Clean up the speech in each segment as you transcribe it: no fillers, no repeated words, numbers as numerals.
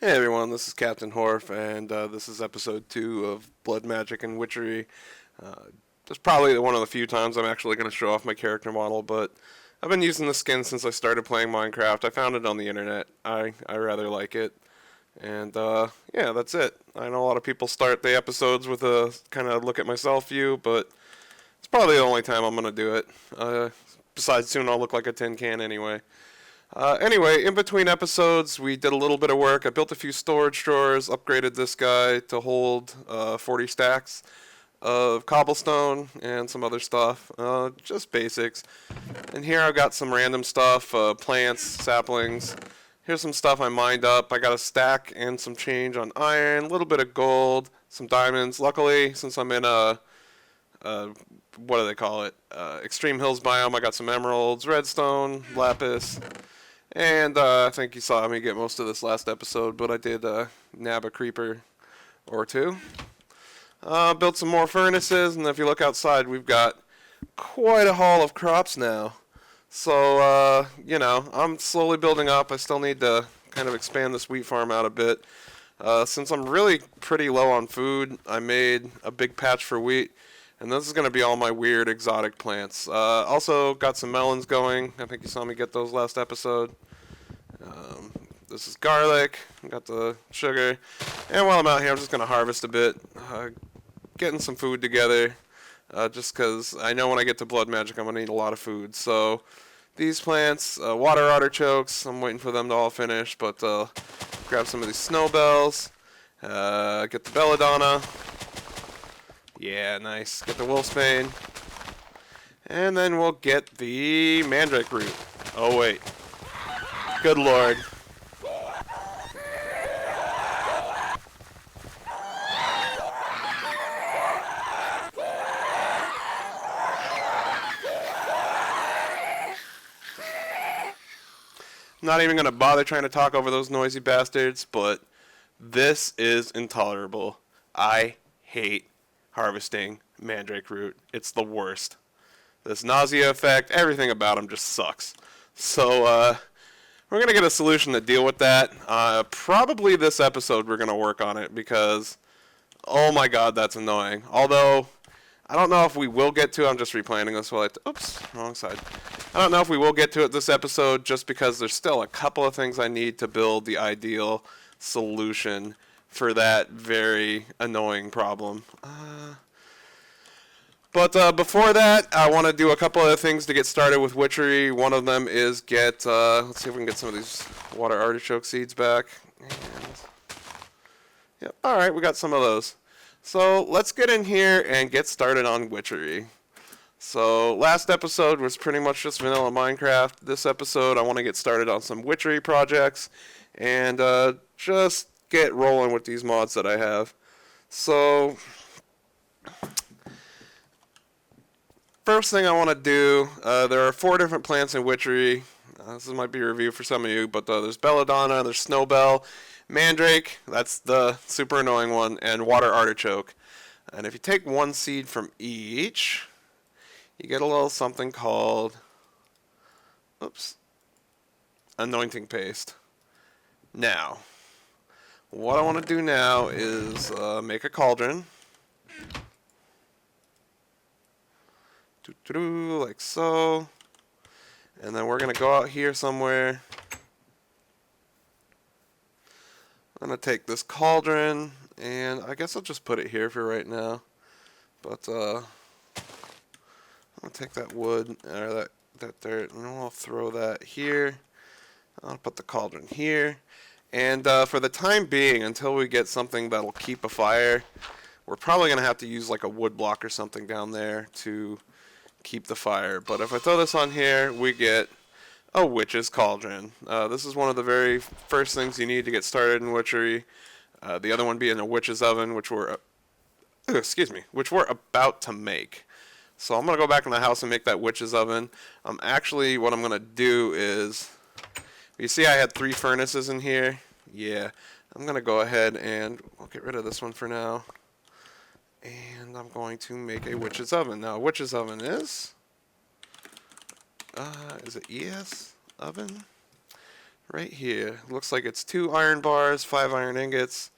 Hey everyone, this is Captain Horf, and this is episode 2 of Blood Magic and Witchery. This is probably one of the few times I'm actually going to show off my character model, but I've been using the skin since I started playing Minecraft. I found it on the internet. I rather like it. And yeah, that's it. I know a lot of people start the episodes with a kind of look at myself view, but it's probably the only time I'm going to do it. Besides, soon I'll look like a tin can anyway. Anyway, in between episodes, we did a little bit of work. I built a few storage drawers, upgraded this guy to hold 40 stacks of cobblestone and some other stuff, just basics. And here I've got some random stuff, plants, saplings. Here's some stuff I mined up. I got a stack and some change on iron, a little bit of gold, some diamonds. Luckily, since I'm in what do they call it? Extreme Hills biome, I got some emeralds, redstone, lapis. And I think you saw me get most of this last episode, but I did nab a creeper or two. Built some more furnaces, and if you look outside, we've got quite a haul of crops now. So, I'm slowly building up. I still need to kind of expand this wheat farm out a bit. Since I'm really pretty low on food, I made a big patch for wheat. And this is going to be all my weird exotic plants. Also got some melons going. I think you saw me get those last episode. This is garlic. Got the sugar. And while I'm out here, I'm just going to harvest a bit. Getting some food together. Just because I know when I get to blood magic, I'm going to need a lot of food. So these plants, water artichokes, I'm waiting for them to all finish. But grab some of these snowbells. Get the belladonna. Yeah, nice. Get the wolfsbane. And then we'll get the mandrake root. Oh, wait. Good lord. I'm not even going to bother trying to talk over those noisy bastards, but this is intolerable. I hate harvesting mandrake root. It's the worst. This nausea effect, everything about them just sucks. So we're going to get a solution to deal with that. Probably this episode we're going to work on it because, oh my god, that's annoying. Although, I don't know if we will get to it. I'm just replanning this while oops, wrong side. I don't know if we will get to it this episode just because there's still a couple of things I need to build the ideal solution for that very annoying problem. But before that, I want to do a couple of things to get started with Witchery. One of them is get, let's see if we can get some of these water artichoke seeds back. And, yep, alright, we got some of those. So let's get in here and get started on Witchery. So last episode was pretty much just vanilla Minecraft. This episode, I want to get started on some Witchery projects and just get rolling with these mods that I have. So first thing I want to do, there are 4 different plants in Witchery. This might be a review for some of you, but there's belladonna, there's snowbell, mandrake, that's the super annoying one, and water artichoke. And if you take one seed from each, you get a little something called, anointing paste. Now, what I want to do now is make a cauldron. Like so. And then we're going to go out here somewhere. I'm going to take this cauldron, and I guess I'll just put it here for right now. But I'm going to take that wood, or that dirt, and I'll throw that here. I'll put the cauldron here. And for the time being, until we get something that'll keep a fire, we're probably going to have to use like a wood block or something down there to keep the fire. But if I throw this on here, we get a witch's cauldron. This is one of the very first things you need to get started in Witchery. The other one being a witch's oven, which we're about to make. So I'm going to go back in the house and make that witch's oven. Actually, what I'm going to do is, you see I had 3 furnaces in here? Yeah. I'm going to go ahead and I'll get rid of this one for now. And I'm going to make a witch's oven. Now, a witch's oven is it ES oven? right here. Looks like it's 2 iron bars, 5 iron ingots.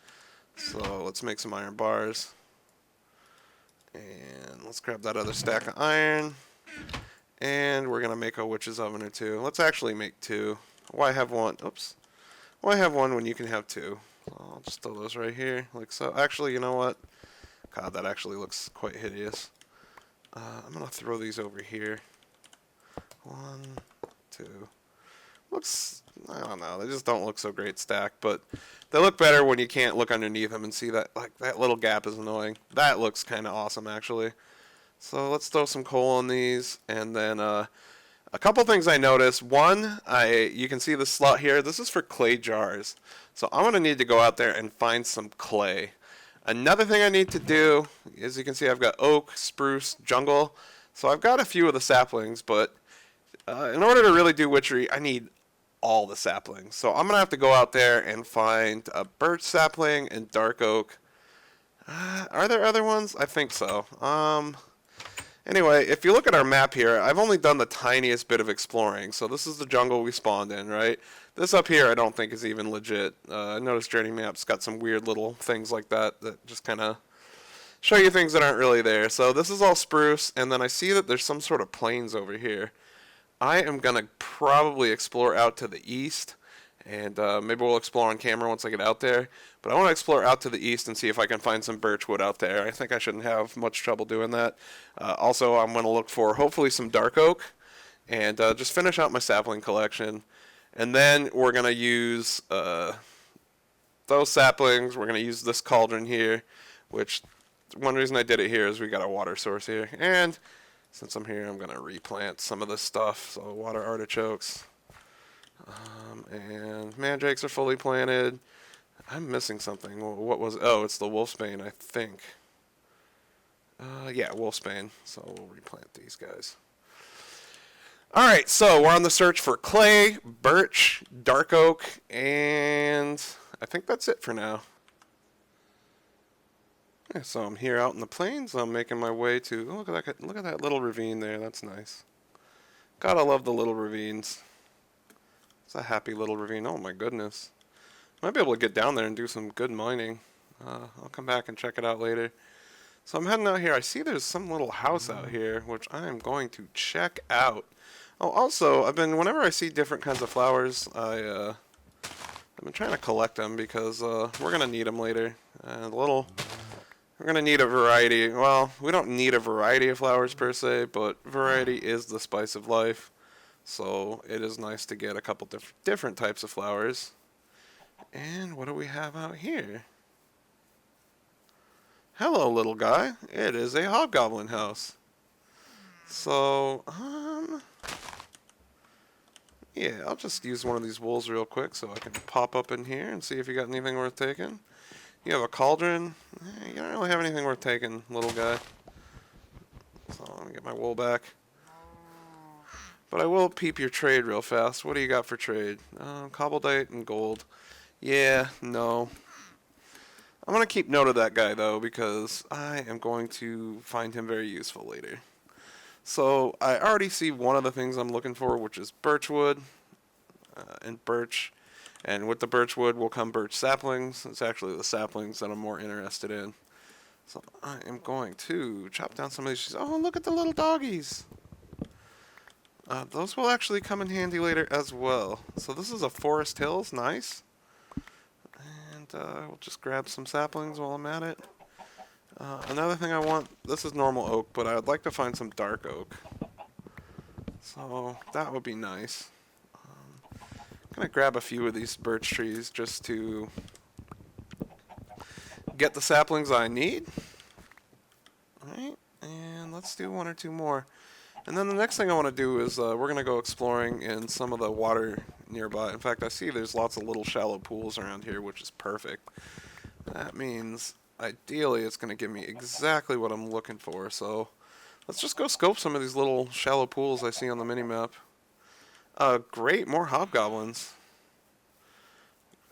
So let's make some iron bars. And let's grab that other stack of iron. And we're going to make a witch's oven or 2. Let's actually make 2. Why have 1? Oops. Why have 1 when you can have 2? I'll just throw those right here, like so. Actually, you know what? God, that actually looks quite hideous. I'm going to throw these over here. 1, 2. Looks, I don't know, they just don't look so great stacked, but they look better when you can't look underneath them and see that, like, that little gap is annoying. That looks kind of awesome, actually. So let's throw some coal on these, and then a couple things I noticed. One, you can see the slot here. This is for clay jars. So I'm going to need to go out there and find some clay. Another thing I need to do, as you can see, I've got oak, spruce, jungle. So I've got a few of the saplings, but in order to really do witchery, I need all the saplings. So I'm going to have to go out there and find a birch sapling and dark oak. Are there other ones? I think so. Anyway, if you look at our map here, I've only done the tiniest bit of exploring. So this is the jungle we spawned in, right? This up here I don't think is even legit. I noticed Journey Map's got some weird little things like that that just kind of show you things that aren't really there. So this is all spruce, and then I see that there's some sort of plains over here. I am going to probably explore out to the east, and maybe we'll explore on camera once I get out there. But I want to explore out to the east and see if I can find some birch wood out there. I think I shouldn't have much trouble doing that. Also, I'm going to look for hopefully some dark oak and just finish out my sapling collection. And then we're going to use those saplings. We're going to use this cauldron here, which one reason I did it here is we got a water source here. And since I'm here, I'm going to replant some of this stuff. So water artichokes. And mandrakes are fully planted. I'm missing something. What was it? Oh, it's the wolfsbane, I think. Yeah, wolfsbane. So we'll replant these guys. Alright, so we're on the search for clay, birch, dark oak, and I think that's it for now. Yeah, so I'm here out in the plains. I'm making my way to... Oh, look at that little ravine there. That's nice. Gotta love the little ravines. It's a happy little ravine. Oh my goodness. Might be able to get down there and do some good mining. I'll come back and check it out later. So I'm heading out here. I see there's some little house out here, which I am going to check out. Oh, also, whenever I see different kinds of flowers, I've been trying to collect them because we're going to need them later. We're going to need a variety. Well, we don't need a variety of flowers per se, but variety is the spice of life. So it is nice to get a couple different types of flowers. And what do we have out here? Hello, little guy. It is a hobgoblin house. So, yeah, I'll just use one of these wools real quick so I can pop up in here and see if you got anything worth taking. You have a cauldron. You don't really have anything worth taking, little guy. So let me get my wool back. But I will peep your trade real fast. What do you got for trade? Cobbledite and gold. Yeah, no. I'm going to keep note of that guy, though, because I am going to find him very useful later. So I already see one of the things I'm looking for, which is birchwood and birch. And with the birchwood will come birch saplings. It's actually the saplings that I'm more interested in. So I am going to chop down some of these. Oh, look at the little doggies. Those will actually come in handy later as well. So this is a forest hills, nice. And we'll just grab some saplings while I'm at it. Another thing I want, this is normal oak, but I would like to find some dark oak. So that would be nice. I'm going to grab a few of these birch trees just to get the saplings I need. Alright, and let's do 1 or 2 more. And then the next thing I want to do is we're going to go exploring in some of the water nearby. In fact, I see there's lots of little shallow pools around here, which is perfect. That means, ideally, it's going to give me exactly what I'm looking for. So let's just go scope some of these little shallow pools I see on the minimap. Great, more hobgoblins.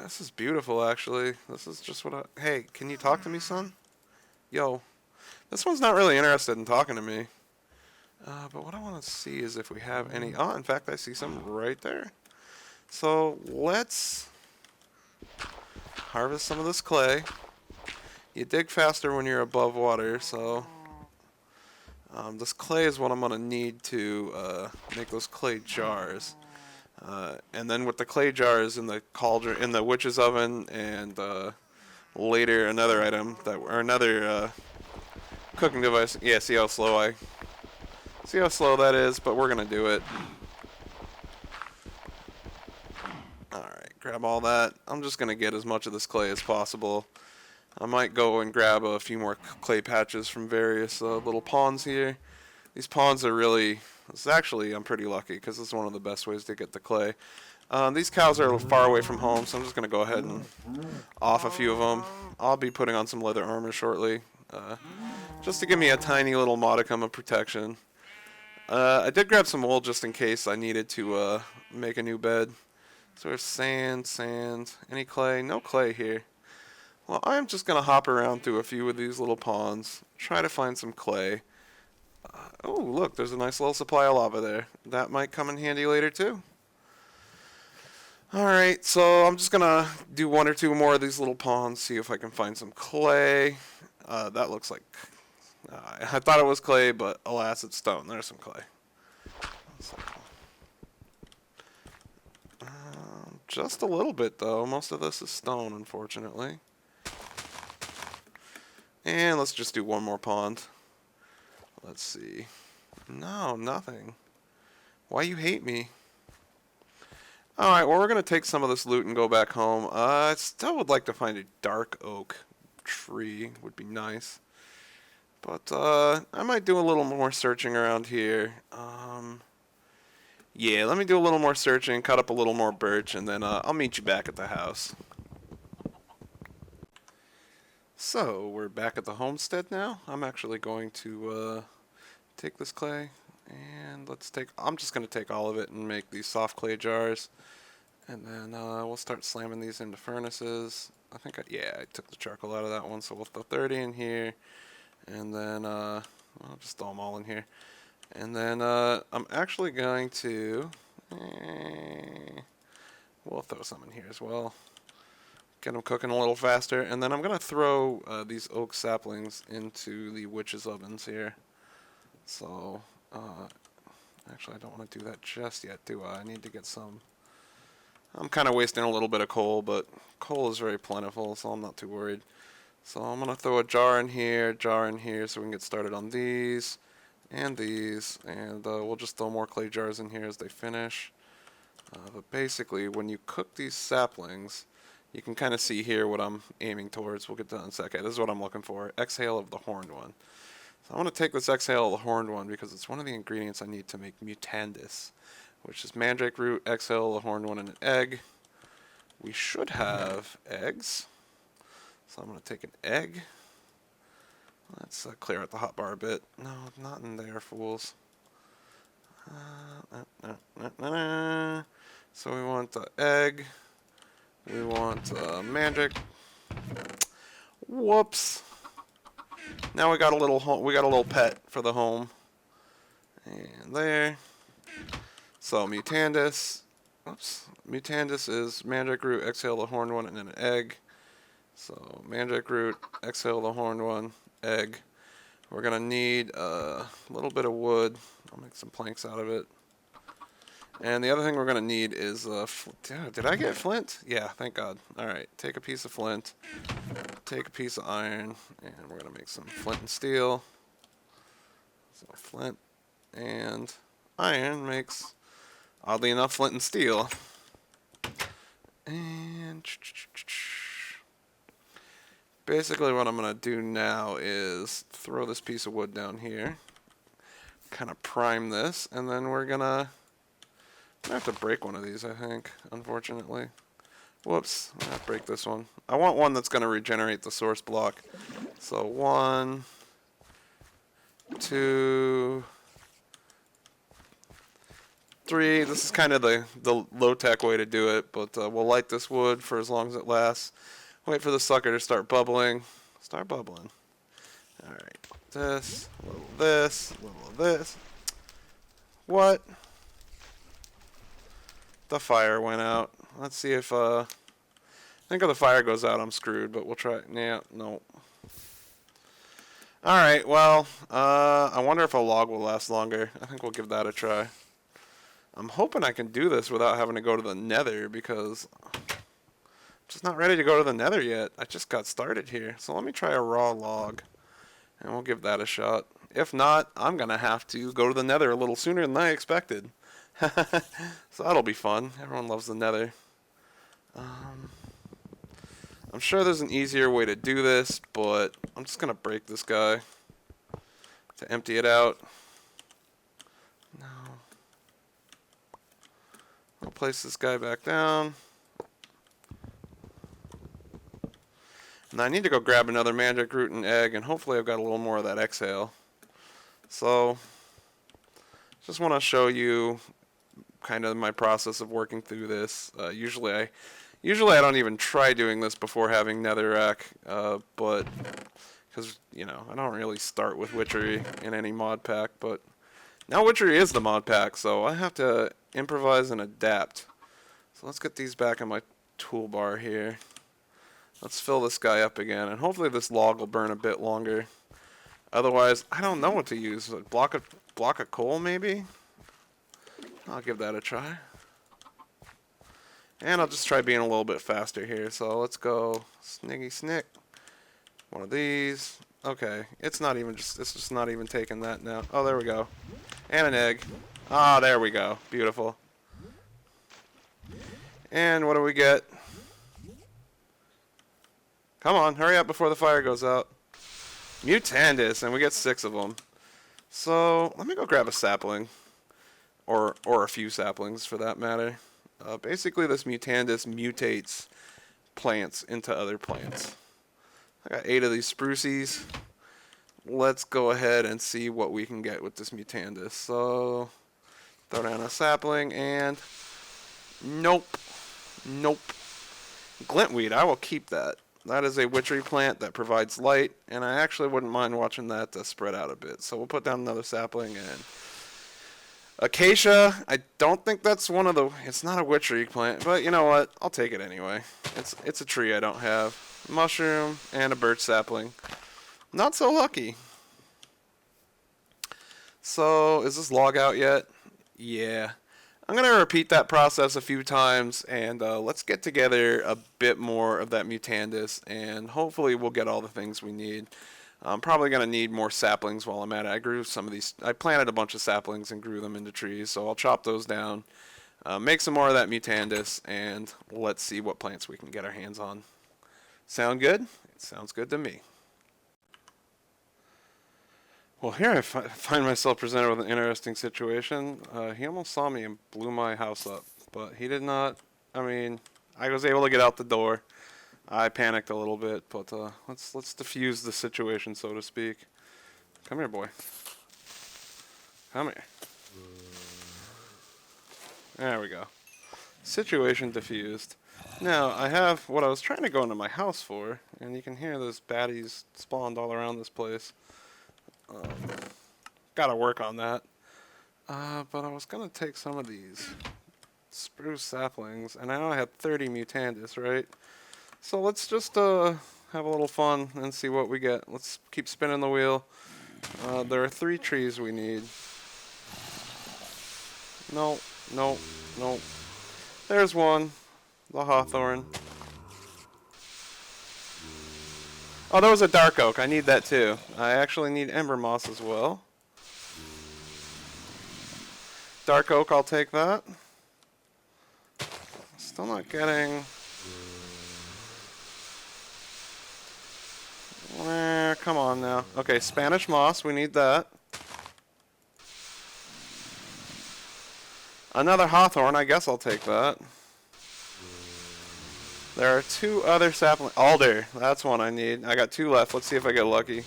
This is beautiful, actually. This is just what I... Hey, can you talk to me, son? Yo. This one's not really interested in talking to me. But what I want to see is if we have any... Oh, in fact, I see some right there. So let's harvest some of this clay. You dig faster when you're above water, so this clay is what I'm going to need to make those clay jars. And then with the clay jars in the cauldron, in the witch's oven, and later another item or another cooking device. Yeah, see how slow that is, but we're gonna do it. All right, grab all that. I'm just gonna get as much of this clay as possible. I might go and grab a few more clay patches from various little ponds here. These ponds are really, I'm pretty lucky because it's one of the best ways to get the clay. These cows are far away from home, so I'm just going to go ahead and off a few of them. I'll be putting on some leather armor shortly, just to give me a tiny little modicum of protection. I did grab some wool just in case I needed to make a new bed. So there's sand. Any clay? No clay here. Well, I'm just going to hop around through a few of these little ponds, try to find some clay. Oh, look, there's a nice little supply of lava there. That might come in handy later, too. Alright, so I'm just going to do one or two more of these little ponds, see if I can find some clay. That looks like... I thought it was clay, but alas, it's stone. There's some clay. So, just a little bit, though. Most of this is stone, unfortunately. And let's just do one more pond. Let's see. No, nothing. Why you hate me? Alright, well, we're going to take some of this loot and go back home. I still would like to find a dark oak tree. Would be nice. But, I might do a little more searching around here. Yeah, let me do a little more searching, cut up a little more birch, and then I'll meet you back at the house. So, we're back at the homestead now. I'm actually going to take this clay, and I'm just going to take all of it and make these soft clay jars. And then we'll start slamming these into furnaces. I took the charcoal out of that one, so we'll throw 30 in here. And then, I'll just throw them all in here. And then I'm actually going to, we'll throw some in here as well. Get them cooking a little faster. And then I'm going to throw these oak saplings into the witch's ovens here. So, actually I don't want to do that just yet, do I? I need to get some. I'm kind of wasting a little bit of coal, but coal is very plentiful, so I'm not too worried. So I'm going to throw a jar in here, so we can get started on these. And these, and we'll just throw more clay jars in here as they finish. But basically, when you cook these saplings, you can kind of see here what I'm aiming towards. We'll get to that in a second. This is what I'm looking for. Exhale of the horned one. So I'm going to take this exhale of the horned one because it's one of the ingredients I need to make mutandis, which is mandrake root, exhale of the horned one, and an egg. We should have eggs. So I'm going to take an egg. Let's clear out the hotbar a bit. No, not in there, fools. So we want the egg. We want magic. Whoops. Now we got a little pet for the home. And there. So mutandis. Oops. Mutandis is mandrake root, exhale the horned one, and then an egg. So mandrake root, exhale the horned one, egg. We're going to need a little bit of wood. I'll make some planks out of it. And the other thing we're going to need is, did I get flint? Yeah, thank God. Alright, take a piece of flint, take a piece of iron, and we're going to make some flint and steel. So flint and iron makes, oddly enough, flint and steel. And basically what I'm going to do now is throw this piece of wood down here, kind of prime this, and then we're going to have to break one of these, I think, unfortunately. Whoops, I'm going to have to break this one. I want one that's going to regenerate the source block. So 1, 2, 3. This is kind of the low-tech way to do it, but we'll light this wood for as long as it lasts. Wait for the sucker to start bubbling. Start bubbling. Alright. This, a little of this, a little of this. What? The fire went out. Let's see if I think if the fire goes out, I'm screwed. But we'll try. Yeah, no. All right. Well, I wonder if a log will last longer. I think we'll give that a try. I'm hoping I can do this without having to go to the Nether because I'm just not ready to go to the Nether yet. I just got started here. So let me try a raw log, and we'll give that a shot. If not, I'm gonna have to go to the Nether a little sooner than I expected. So that'll be fun. Everyone loves the Nether. I'm sure there's an easier way to do this, but I'm just gonna break this guy to empty it out. No. I'll place this guy back down. And I need to go grab another magic root and egg, and hopefully I've got a little more of that exhale. So, just want to show you kind of my process of working through this. Usually I don't even try doing this before having netherrack, but because I don't really start with Witchery in any mod pack, but now Witchery is the mod pack, so I have to improvise and adapt. So let's get these back in my toolbar here. Let's fill this guy up again, and hopefully this log will burn a bit longer. Otherwise, I don't know what to use. A block of coal, maybe? I'll give that a try. And I'll just try being a little bit faster here. So let's go sniggy snick. One of these. Okay, it's just not even taking that now. Oh, there we go. And an egg. Ah, there we go. Beautiful. And what do we get? Come on, hurry up before the fire goes out. Mutandis, and we get 6 of them. So let me go grab a sapling, or a few saplings for that matter. Basically, this Mutandis mutates plants into other plants. I got 8 of these sprucies. Let's go ahead and see what we can get with this Mutandis. So throw down a sapling, and nope. Glintweed, I will keep that. That is a witchery plant that provides light, and I actually wouldn't mind watching that spread out a bit. So we'll put down another sapling, and acacia, I don't think that's it's not a witchery plant, but you know what? I'll take it anyway. It's a tree I don't have. Mushroom and a birch sapling. Not so lucky. So, is this log out yet? Yeah. I'm going to repeat that process a few times, and let's get together a bit more of that Mutandis, and hopefully we'll get all the things we need. I'm probably going to need more saplings while I'm at it. I planted a bunch of saplings and grew them into trees, so I'll chop those down, make some more of that Mutandis, and let's see what plants we can get our hands on. Sound good? It sounds good to me. Well, here I find myself presented with an interesting situation. He almost saw me and blew my house up, but he did not. I mean, I was able to get out the door. I panicked a little bit, but let's diffuse the situation, so to speak. Come here, boy. Come here. There we go. Situation diffused. Now, I have what I was trying to go into my house for, and you can hear those baddies spawned all around this place. Gotta work on that. But I was gonna take some of these spruce saplings, and I know I had 30 Mutandis, right? So let's just have a little fun and see what we get. Let's keep spinning the wheel. There are 3 trees we need. No. There's one. The hawthorn. Oh, there was a dark oak. I need that too. I actually need ember moss as well. Dark oak, I'll take that. Still not getting... come on now. Okay, Spanish moss, we need that. Another hawthorn, I guess I'll take that. There are 2 other saplings. Alder, that's one I need. I got 2 left. Let's see if I get lucky.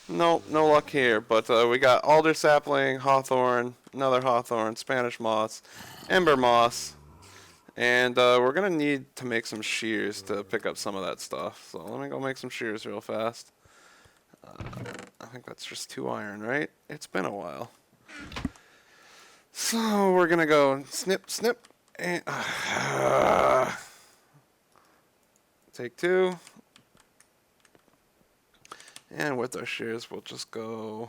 Nope, no luck here. But we got alder sapling, hawthorn, another hawthorn, Spanish moss, ember moss. And we're going to need to make some shears to pick up some of that stuff. So let me go make some shears real fast. I think that's just 2 iron, right? It's been a while. So we're gonna go snip, snip, and take 2. And with our shears, we'll just go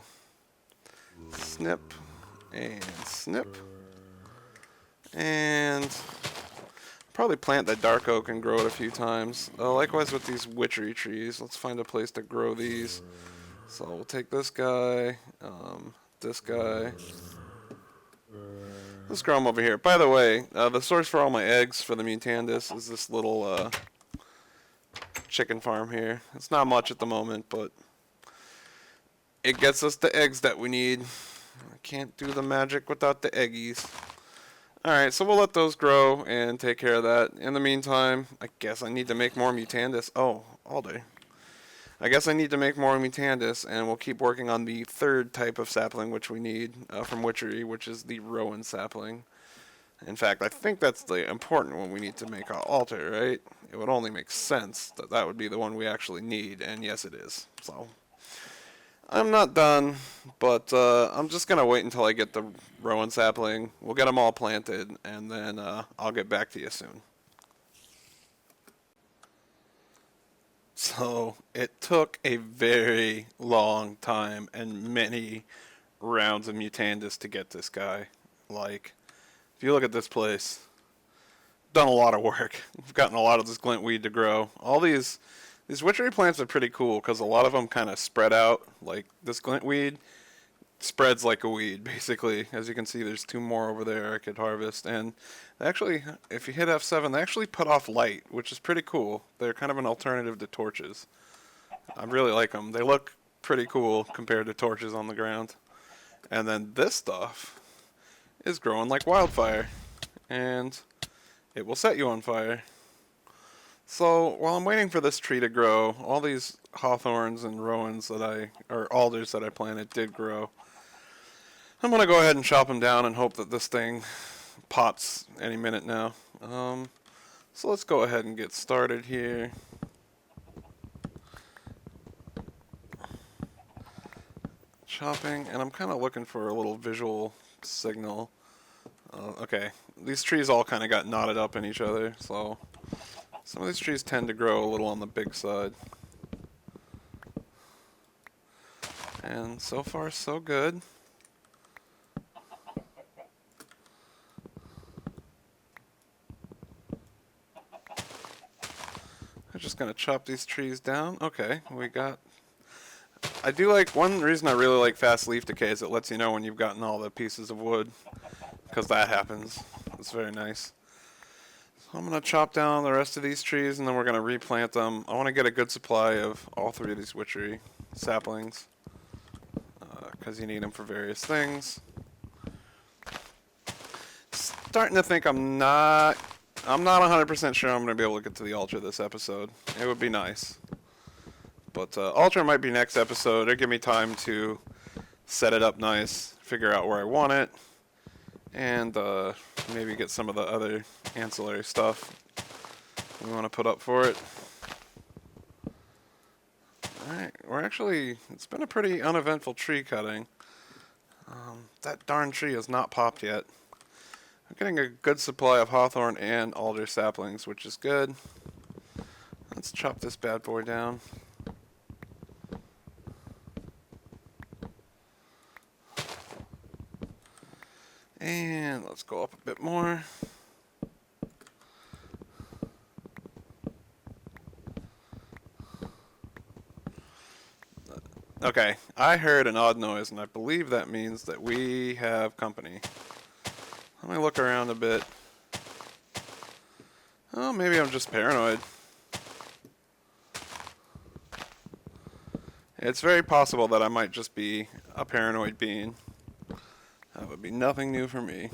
snip and snip. And probably plant that dark oak and grow it a few times. Likewise with these witchery trees. Let's find a place to grow these. So we'll take this guy, this guy. Let's grow them over here. By the way, the source for all my eggs for the Mutandis is this little chicken farm here. It's not much at the moment, but it gets us the eggs that we need. I can't do the magic without the eggies. Alright, so we'll let those grow and take care of that. In the meantime, I guess I need to make more Mutandis. Oh, all day. I guess I need to make more Mutandis, and we'll keep working on the 3rd type of sapling which we need from Witchery, which is the Rowan sapling. In fact, I think that's the important one we need to make our altar, right? It would only make sense that that would be the one we actually need, and yes it is. So I'm not done, but I'm just going to wait until I get the Rowan sapling. We'll get them all planted, and then I'll get back to you soon. So it took a very long time and many rounds of Mutandis to get this guy. Like, if you look at this place, done a lot of work. We've gotten a lot of this glintweed to grow. All these witchery plants are pretty cool because a lot of them kind of spread out. Like this glintweed spreads like a weed, basically. As you can see, there's 2 more over there I could harvest. And actually, if you hit F7, they actually put off light, which is pretty cool. They're kind of an alternative to torches. I really like them. They look pretty cool compared to torches on the ground. And then this stuff is growing like wildfire. And it will set you on fire. So while I'm waiting for this tree to grow, all these hawthorns and rowans or alders that I planted did grow. I'm going to go ahead and chop them down and hope that this thing pops any minute now. So let's go ahead and get started here. Chopping, and I'm kind of looking for a little visual signal. Okay, these trees all kind of got knotted up in each other, so some of these trees tend to grow a little on the big side. And so far, so good. I'm just going to chop these trees down. Okay, I do like, one reason I really like fast leaf decay is it lets you know when you've gotten all the pieces of wood, because that happens. It's very nice. So I'm going to chop down the rest of these trees and then we're going to replant them. I want to get a good supply of all 3 of these witchery saplings, because you need them for various things. Starting to think I'm not 100% sure I'm going to be able to get to the altar this episode. It would be nice. But altar might be next episode. It'll give me time to set it up nice, figure out where I want it, and maybe get some of the other ancillary stuff we want to put up for it. Alright, it's been a pretty uneventful tree cutting. That darn tree has not popped yet. I'm getting a good supply of hawthorn and alder saplings, which is good. Let's chop this bad boy down. And let's go up a bit more. Okay, I heard an odd noise, and I believe that means that we have company. Let me look around a bit. Oh, maybe I'm just paranoid. It's very possible that I might just be a paranoid being. That would be nothing new for me.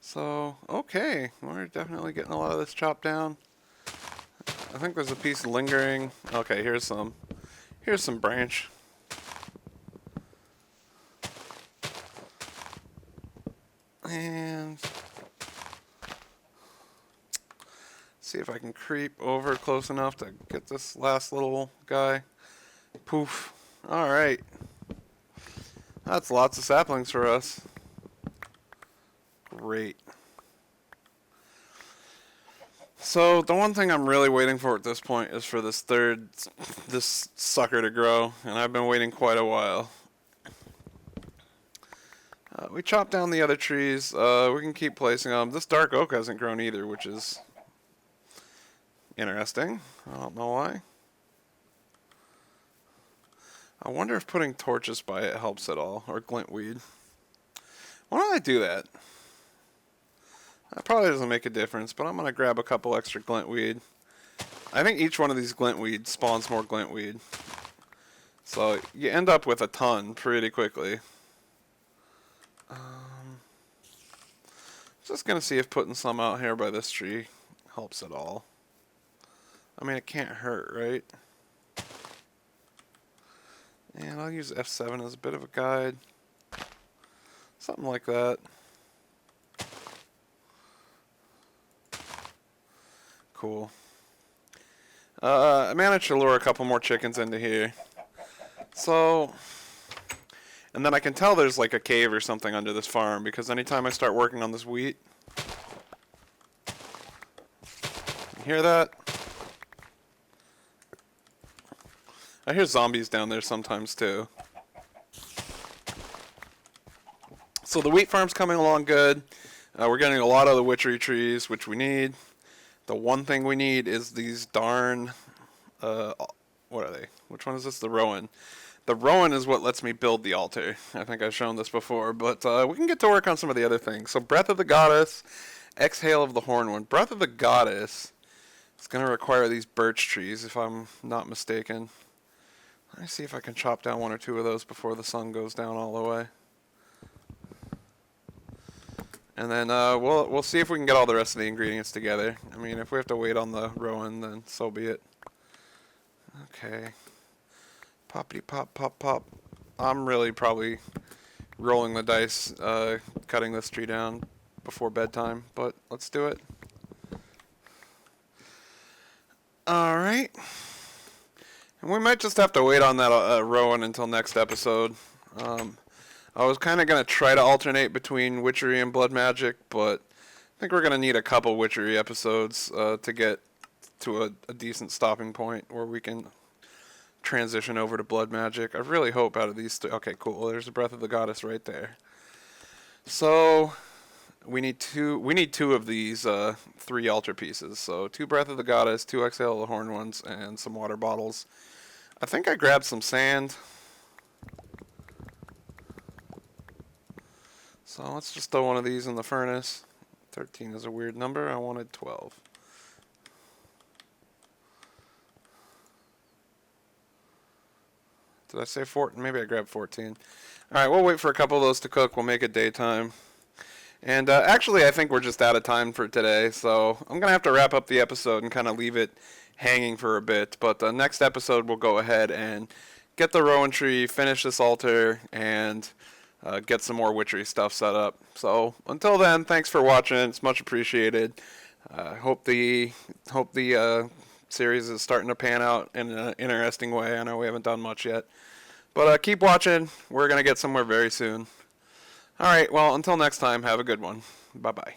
So, okay, we're definitely getting a lot of this chopped down. I think there's a piece lingering. Okay, here's some branch. And see if I can creep over close enough to get this last little guy. Poof. Alright. That's lots of saplings for us. Great. So the one thing I'm really waiting for at this point is for this sucker to grow, and I've been waiting quite a while. We chopped down the other trees. We can keep placing them. This dark oak hasn't grown either, which is interesting. I don't know why. I wonder if putting torches by it helps at all, or glintweed. Why don't I do that? That probably doesn't make a difference, but I'm going to grab a couple extra glintweed. I think each one of these glintweed spawns more glintweed. So you end up with a ton pretty quickly. Just going to see if putting some out here by this tree helps at all. I mean, it can't hurt, right? And I'll use F7 as a bit of a guide. Something like that. Cool. I managed to lure a couple more chickens into here. So, and then I can tell there's like a cave or something under this farm, because anytime I start working on this wheat, you hear that? I hear zombies down there sometimes too. So the wheat farm's coming along good. We're getting a lot of the witchery trees, which we need. The one thing we need is these darn, what are they? Which one is this? The rowan. The rowan is what lets me build the altar. I think I've shown this before, but we can get to work on some of the other things. So Breath of the Goddess, Exhale of the Horn One. Breath of the Goddess is going to require these birch trees, if I'm not mistaken. Let me see if I can chop down one or two of those before the sun goes down all the way. And then we'll see if we can get all the rest of the ingredients together. I mean, if we have to wait on the rowan, then so be it. Okay. Poppity pop, pop, pop. I'm really probably rolling the dice, cutting this tree down before bedtime, but let's do it. Alright. And we might just have to wait on that rowan until next episode. I was kind of going to try to alternate between Witchery and Blood Magic, but I think we're going to need a couple Witchery episodes to get to a decent stopping point where we can transition over to Blood Magic. I really hope out of these three. Okay, cool. There's the Breath of the Goddess right there. So we need two of these 3 altar pieces. So 2 Breath of the Goddess, 2 Exhale of the Horn Ones, and some water bottles. I think I grabbed some sand. So let's just throw one of these in the furnace. 13 is a weird number. I wanted 12. Did I say 14? Maybe I grabbed 14. Alright, we'll wait for a couple of those to cook. We'll make it daytime. And actually, I think we're just out of time for today. So I'm going to have to wrap up the episode and kind of leave it hanging for a bit. But the next episode, we'll go ahead and get the rowan tree, finish this altar, and get some more witchery stuff set up. So until then, thanks for watching. It's much appreciated. Hope the series is starting to pan out in an interesting way. I know we haven't done much yet, but keep watching. We're gonna get somewhere very soon. All right. Well, until next time, have a good one. Bye bye.